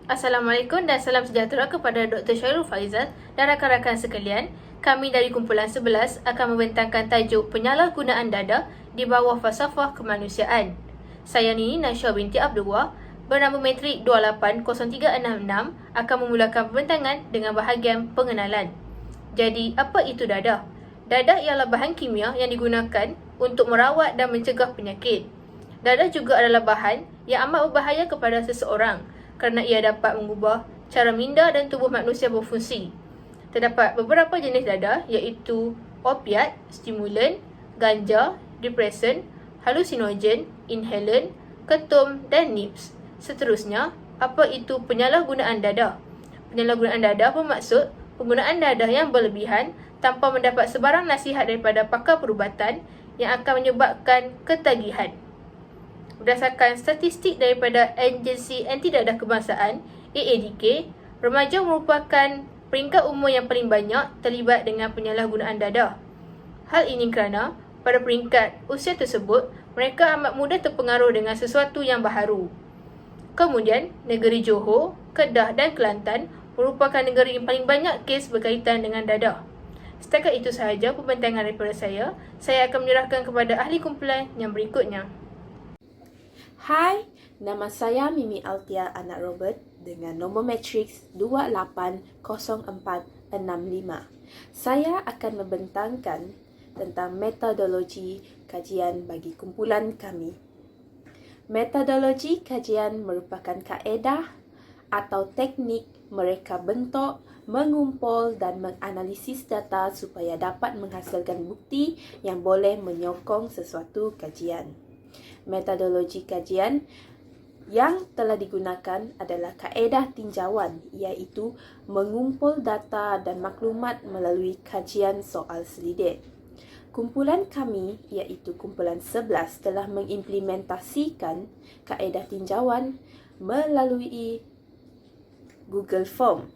Assalamualaikum dan salam sejahtera kepada Dr. Syairul Faizal dan rakan-rakan sekalian. Kami dari kumpulan 11 akan membentangkan tajuk penyalahgunaan dadah di bawah falsafah kemanusiaan. Saya Nini Nasya binti Abdullah bernama metrik 280366 akan memulakan pembentangan dengan bahagian pengenalan. Jadi, apa itu dadah? Dadah ialah bahan kimia yang digunakan untuk merawat dan mencegah penyakit. Dadah juga adalah bahan yang amat berbahaya kepada seseorang kerana ia dapat mengubah cara minda dan tubuh manusia berfungsi. Terdapat beberapa jenis dadah iaitu opiat, stimulan, ganja, depresan, halusinogen, inhalan, ketum dan nips. Seterusnya, apa itu penyalahgunaan dadah? Penyalahgunaan dadah bermaksud penggunaan dadah yang berlebihan tanpa mendapat sebarang nasihat daripada pakar perubatan yang akan menyebabkan ketagihan. Berdasarkan statistik daripada Agensi Anti-Dadah Kebangsaan (AADK), remaja merupakan peringkat umur yang paling banyak terlibat dengan penyalahgunaan dadah. Hal ini kerana pada peringkat usia tersebut, mereka amat mudah terpengaruh dengan sesuatu yang baharu. Kemudian, negeri Johor, Kedah dan Kelantan merupakan negeri yang paling banyak kes berkaitan dengan dadah. Setakat itu sahaja pembentangan daripada saya. Saya akan menyerahkan kepada ahli kumpulan yang berikutnya. Hai, nama saya Mimi Altia anak Robert dengan nombor matriks 280465. Saya akan membentangkan tentang metodologi kajian bagi kumpulan kami. Metodologi kajian merupakan kaedah atau teknik mereka bentuk, mengumpul dan menganalisis data supaya dapat menghasilkan bukti yang boleh menyokong sesuatu kajian. Metodologi kajian yang telah digunakan adalah kaedah tinjauan, iaitu mengumpul data dan maklumat melalui kajian soal selidik. Kumpulan kami, iaitu kumpulan 11, telah mengimplementasikan kaedah tinjauan melalui Google Form.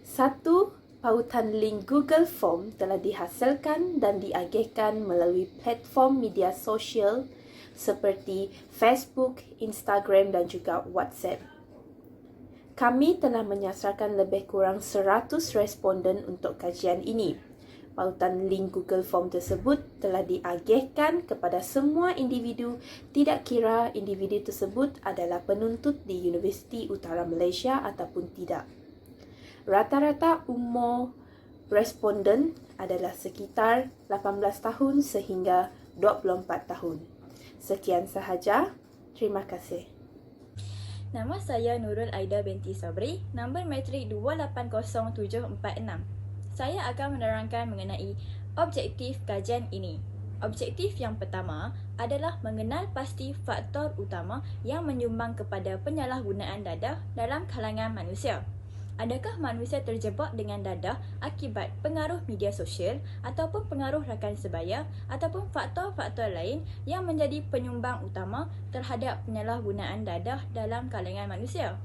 Satu pautan link Google Form telah dihasilkan dan diagihkan melalui platform media sosial seperti Facebook, Instagram dan juga WhatsApp. Kami telah menyasarkan lebih kurang 100 responden untuk kajian ini. Pautan link Google Form tersebut telah diagihkan kepada semua individu, tidak kira individu tersebut adalah penuntut di Universiti Utara Malaysia ataupun tidak. Rata-rata umur responden adalah sekitar 18 tahun sehingga 24 tahun. Sekian sahaja. Terima kasih. Nama saya Nurul Aida binti Sabri, nombor matrik 280746. Saya akan menerangkan mengenai objektif kajian ini. Objektif yang pertama adalah mengenal pasti faktor utama yang menyumbang kepada penyalahgunaan dadah dalam kalangan manusia. Adakah manusia terjebak dengan dadah akibat pengaruh media sosial ataupun pengaruh rakan sebaya ataupun faktor-faktor lain yang menjadi penyumbang utama terhadap penyalahgunaan dadah dalam kalangan manusia?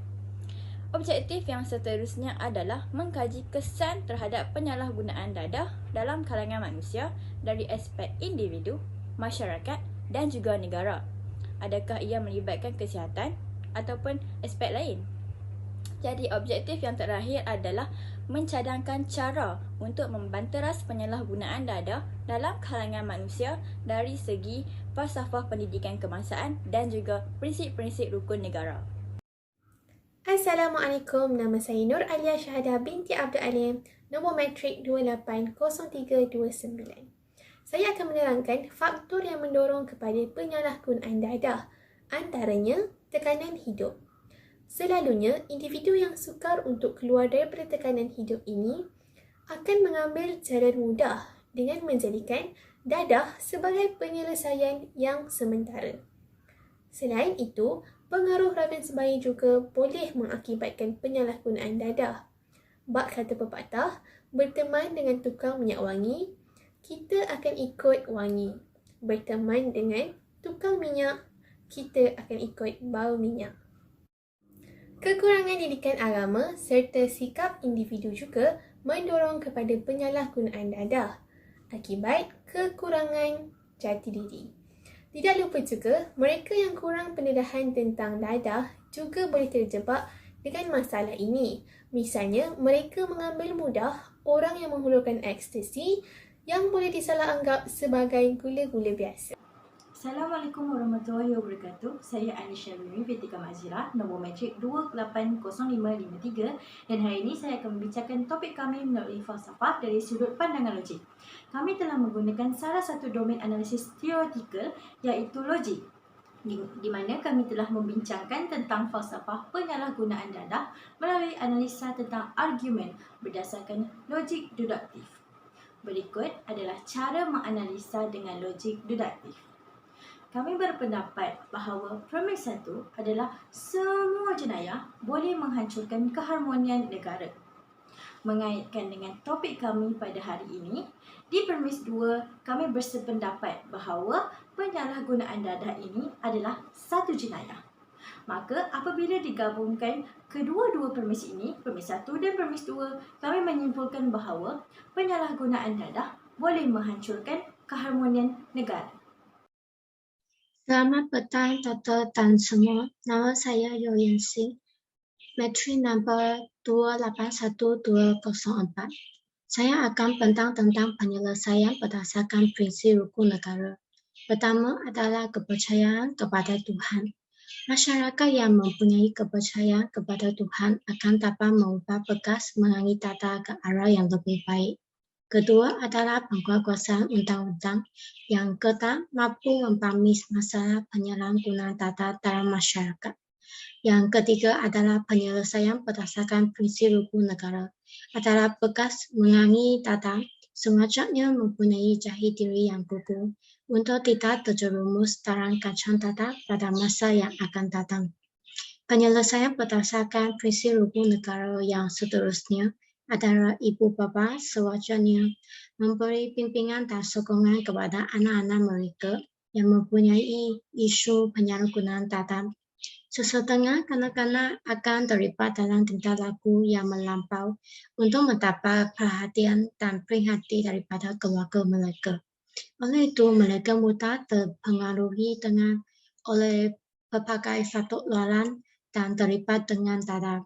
Objektif yang seterusnya adalah mengkaji kesan terhadap penyalahgunaan dadah dalam kalangan manusia dari aspek individu, masyarakat dan juga negara. Adakah ia melibatkan kesihatan ataupun aspek lain? Jadi objektif yang terakhir adalah mencadangkan cara untuk membanteras penyalahgunaan dadah dalam kalangan manusia dari segi falsafah pendidikan kebangsaan dan juga prinsip-prinsip rukun negara. Assalamualaikum, nama saya Nur Alia Syahadah binti Abdul Alim, nombor matrik 280329. Saya akan menerangkan faktor yang mendorong kepada penyalahgunaan dadah, antaranya tekanan hidup. Selalunya, individu yang sukar untuk keluar daripada tekanan hidup ini akan mengambil cara mudah dengan menjadikan dadah sebagai penyelesaian yang sementara. Selain itu, pengaruh rakan sebaya juga boleh mengakibatkan penyalahgunaan dadah. Bak kata pepatah, berteman dengan tukang minyak wangi, kita akan ikut wangi. Berteman dengan tukang minyak, kita akan ikut bau minyak. Kekurangan didikan agama serta sikap individu juga mendorong kepada penyalahgunaan dadah akibat kekurangan jati diri. Tidak lupa juga, mereka yang kurang pendedahan tentang dadah juga boleh terjebak dengan masalah ini. Misalnya, mereka mengambil mudah orang yang menghulurkan ekstasi yang boleh disalah anggap sebagai gula-gula biasa. Assalamualaikum warahmatullahi wabarakatuh. Saya Anisha Bimi Vetika Mazira, nombor matrik 280553, dan hari ini saya akan membincangkan topik kami melalui falsafah dari sudut pandangan logik. Kami telah menggunakan salah satu domain analisis teoretikal iaitu logik, di mana kami telah membincangkan tentang falsafah penyalahgunaan dadah melalui analisa tentang argumen berdasarkan logik deduktif. Berikut adalah cara menganalisa dengan logik deduktif. Kami berpendapat bahawa premis satu adalah semua jenayah boleh menghancurkan keharmonian negara. Mengaitkan dengan topik kami pada hari ini, di premis 2, kami bersependapat bahawa penyalahgunaan dadah ini adalah satu jenayah. Maka apabila digabungkan kedua-dua premis ini, premis 1 dan premis 2, kami menyimpulkan bahawa penyalahgunaan dadah boleh menghancurkan keharmonian negara. Selamat petang Dr. dan semua. Nama saya Yo Yan Sing, matrik number 281204. Saya akan bentang tentang penyelesaian berdasarkan prinsip rukun negara. Pertama adalah kepercayaan kepada Tuhan. Masyarakat yang mempunyai kepercayaan kepada Tuhan akan dapat mengubah bekas mengenai tata ke arah yang lebih baik. Kedua adalah penguatkuasaan undang-undang yang ketat mampu memahami masalah penyalahgunaan data dalam masyarakat. Yang ketiga adalah penyelesaian berdasarkan prinsip rukun negara adalah bekas mengenai data semacamnya mempunyai jati diri yang kukuh untuk tidak terjerumus dalam kacang data pada masa yang akan datang. Penyelesaian berdasarkan prinsip rukun negara yang seterusnya adalah ibu bapa sewajarnya memberi bimbingan dan sokongan kepada anak-anak mereka yang mempunyai isu penyalahgunaan data. Sesetengah kanak-kanak akan terlibat dalam tingkah laku yang melampau untuk mendapat perhatian dan perhatian daripada keluarga mereka. Oleh itu, mereka mudah terpengaruhi oleh berbagai faktor luaran dan terlibat dengan data.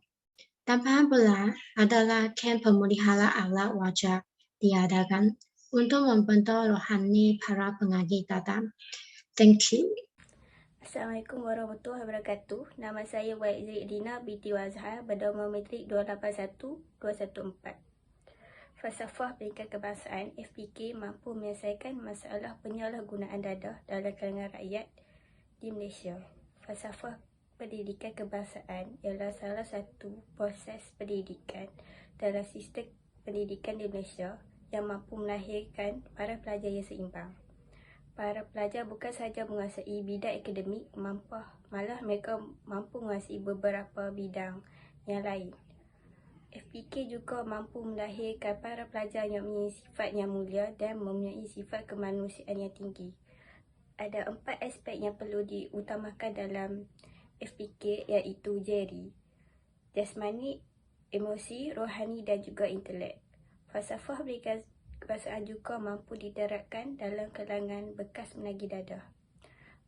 Tambahan pula adalah kamp pemelihara akhlak wajar diadakan untuk membentuk rohani para pengagih data. Thank you. Assalamualaikum warahmatullahi wabarakatuh. Nama saya Waiz Dina binti Wazhar, bernombor matrik 281214. Falsafah Pendidikan Kebangsaan FPK mampu menyelesaikan masalah penyalahgunaan dadah dalam kalangan rakyat di Malaysia. Falsafah Pendidikan Kebangsaan ialah salah satu proses pendidikan dalam sistem pendidikan di Malaysia yang mampu melahirkan para pelajar yang seimbang. Para pelajar bukan sahaja menguasai bidang akademik, malah mereka mampu menguasai beberapa bidang yang lain. FPK juga mampu melahirkan para pelajar yang mempunyai sifat yang mulia dan mempunyai sifat kemanusiaan yang tinggi. Ada 4 aspek yang perlu diutamakan dalam FPK iaitu jari, jasmani, emosi, rohani dan juga intelek. Falsafah pendidikan kebangsaan juga mampu diterapkan dalam kalangan bekas penagih dadah.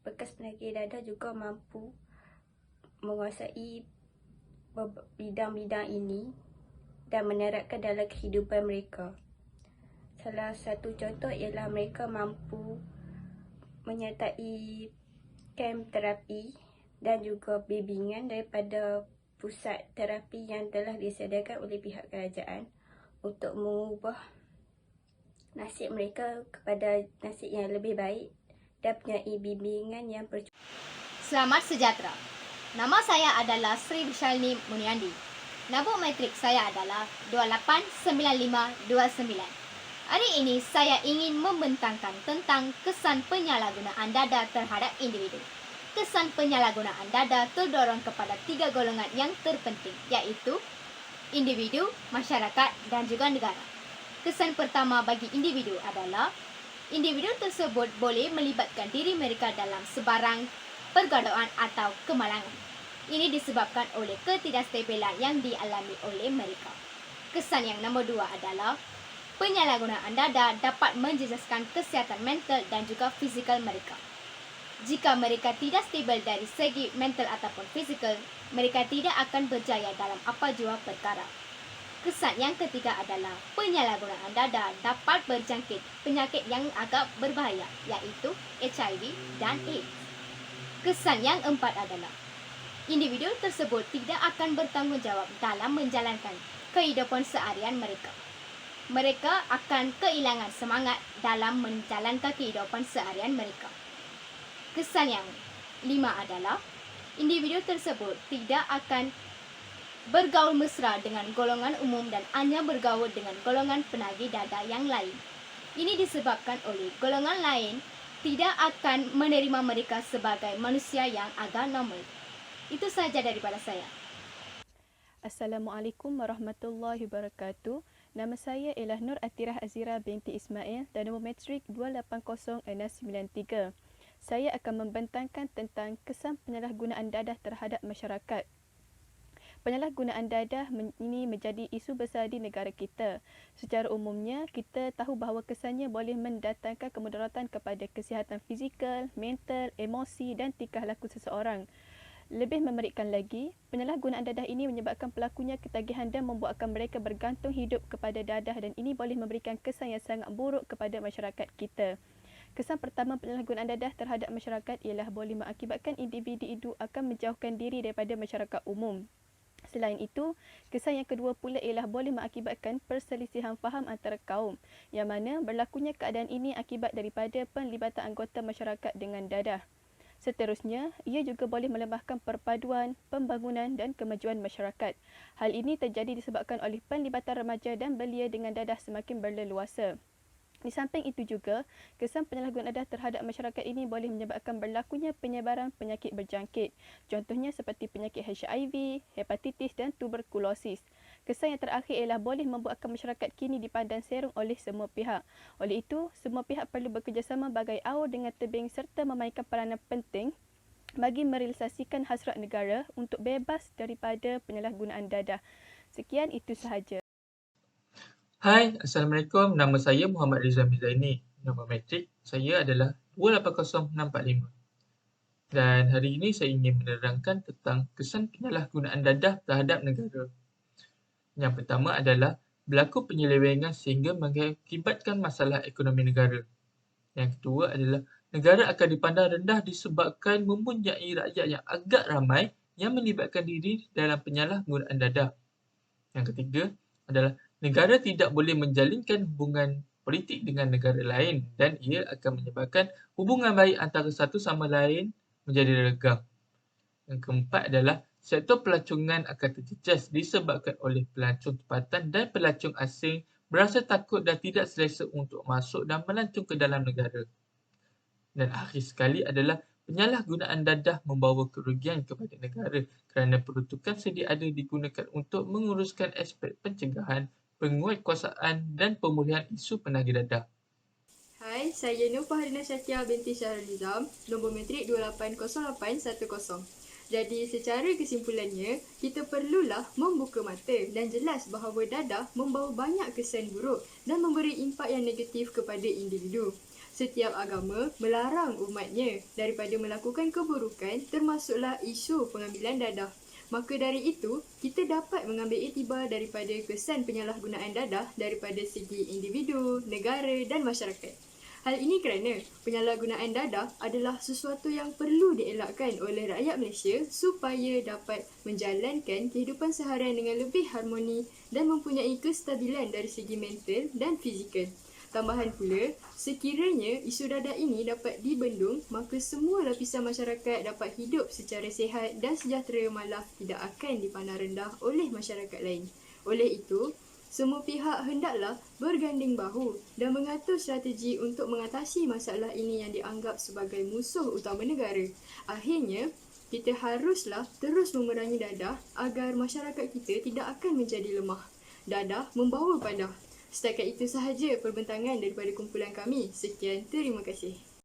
Bekas penagih dadah juga mampu menguasai bidang-bidang ini dan menerapkan dalam kehidupan mereka. Salah satu contoh ialah mereka mampu menyertai kamp terapi dan juga bimbingan daripada pusat terapi yang telah disediakan oleh pihak kerajaan untuk mengubah nasib mereka kepada nasib yang lebih baik dan mempunyai bimbingan yang percuma. Selamat sejahtera. Nama saya adalah Sri Vishalini Muniandi. Nombor matrik saya adalah 289529. Hari ini saya ingin membentangkan tentang kesan penyalahgunaan dadah terhadap individu. Kesan penyalahgunaan dadah terdorong kepada 3 golongan yang terpenting, iaitu individu, masyarakat dan juga negara. Kesan pertama bagi individu adalah individu tersebut boleh melibatkan diri mereka dalam sebarang pergaulan atau kemalangan. Ini disebabkan oleh ketidakstabilan yang dialami oleh mereka. Kesan yang nombor 2 adalah penyalahgunaan dada dapat menjejaskan kesihatan mental dan juga fizikal mereka. Jika mereka tidak stabil dari segi mental ataupun fizikal, mereka tidak akan berjaya dalam apa jua perkara. Kesan yang ketiga adalah penyalahgunaan dada dapat berjangkit penyakit yang agak berbahaya, iaitu HIV dan AIDS. Kesan yang keempat adalah individu tersebut tidak akan bertanggungjawab dalam menjalankan kehidupan seharian mereka. Mereka akan kehilangan semangat dalam menjalankan kehidupan seharian mereka. Kesan yang 5 adalah individu tersebut tidak akan bergaul mesra dengan golongan umum dan hanya bergaul dengan golongan penagih dada yang lain. Ini disebabkan oleh golongan lain tidak akan menerima mereka sebagai manusia yang agak normal. Itu sahaja daripada saya. Assalamualaikum warahmatullahi wabarakatuh. Nama saya ialah Nur Atirah Azira binti Ismail dan nombor matrik 280693. Saya akan membentangkan tentang kesan penyalahgunaan dadah terhadap masyarakat. Penyalahgunaan dadah ini menjadi isu besar di negara kita. Secara umumnya, kita tahu bahawa kesannya boleh mendatangkan kemudaratan kepada kesihatan fizikal, mental, emosi dan tingkah laku seseorang. Lebih mengerikan lagi, penyalahgunaan dadah ini menyebabkan pelakunya ketagihan dan membuatkan mereka bergantung hidup kepada dadah dan ini boleh memberikan kesan yang sangat buruk kepada masyarakat kita. Kesan pertama penyalahgunaan dadah terhadap masyarakat ialah boleh mengakibatkan individu itu akan menjauhkan diri daripada masyarakat umum. Selain itu, kesan yang kedua pula ialah boleh mengakibatkan perselisihan faham antara kaum, yang mana berlakunya keadaan ini akibat daripada penlibatan anggota masyarakat dengan dadah. Seterusnya, ia juga boleh melemahkan perpaduan, pembangunan dan kemajuan masyarakat. Hal ini terjadi disebabkan oleh penlibatan remaja dan belia dengan dadah semakin berleluasa. Di samping itu juga, kesan penyalahgunaan dadah terhadap masyarakat ini boleh menyebabkan berlakunya penyebaran penyakit berjangkit. Contohnya seperti penyakit HIV, hepatitis dan tuberkulosis. Kesan yang terakhir ialah boleh membuatkan masyarakat kini dipandang serong oleh semua pihak. Oleh itu, semua pihak perlu bekerjasama bagai awal dengan tebing serta memainkan peranan penting bagi merealisasikan hasrat negara untuk bebas daripada penyalahgunaan dadah. Sekian, itu sahaja. Hai, Assalamualaikum. Nama saya Muhammad Rizal Mizaini. Nombor matrik saya adalah 280645. Dan hari ini saya ingin menerangkan tentang kesan penyalahgunaan dadah terhadap negara. Yang pertama adalah berlaku penyelewengan sehingga mengakibatkan masalah ekonomi negara. Yang kedua adalah negara akan dipandang rendah disebabkan mempunyai rakyat yang agak ramai yang melibatkan diri dalam penyalahgunaan dadah. Yang ketiga adalah negara tidak boleh menjalinkan hubungan politik dengan negara lain dan ia akan menyebabkan hubungan baik antara satu sama lain menjadi renggang. Yang keempat adalah sektor pelancongan akan terjejas disebabkan oleh pelancong tempatan dan pelancong asing berasa takut dan tidak selesa untuk masuk dan melancong ke dalam negara. Dan akhir sekali adalah penyalahgunaan dadah membawa kerugian kepada negara kerana peruntukan sedia ada digunakan untuk menguruskan aspek pencegahan, penguatkuasaan dan pemulihan isu penagih dadah. Hai, saya Nur Fahrina Syakia binti Syahrul Nizam, nombor matrik 280810. Jadi secara kesimpulannya, kita perlulah membuka mata dan jelas bahawa dadah membawa banyak kesan buruk dan memberi impak yang negatif kepada individu. Setiap agama melarang umatnya daripada melakukan keburukan termasuklah isu pengambilan dadah. Maka dari itu, kita dapat mengambil iktibar daripada kesan penyalahgunaan dadah daripada segi individu, negara dan masyarakat. Hal ini kerana penyalahgunaan dadah adalah sesuatu yang perlu dielakkan oleh rakyat Malaysia supaya dapat menjalankan kehidupan seharian dengan lebih harmoni dan mempunyai kestabilan dari segi mental dan fizikal. Tambahan pula, sekiranya isu dadah ini dapat dibendung, maka semua lapisan masyarakat dapat hidup secara sihat dan sejahtera malah tidak akan dipandang rendah oleh masyarakat lain. Oleh itu, semua pihak hendaklah berganding bahu dan mengatur strategi untuk mengatasi masalah ini yang dianggap sebagai musuh utama negara. Akhirnya, kita haruslah terus memerangi dadah agar masyarakat kita tidak akan menjadi lemah. Dadah membawa padah. Setakat itu sahaja perbentangan daripada kumpulan kami. Sekian, terima kasih.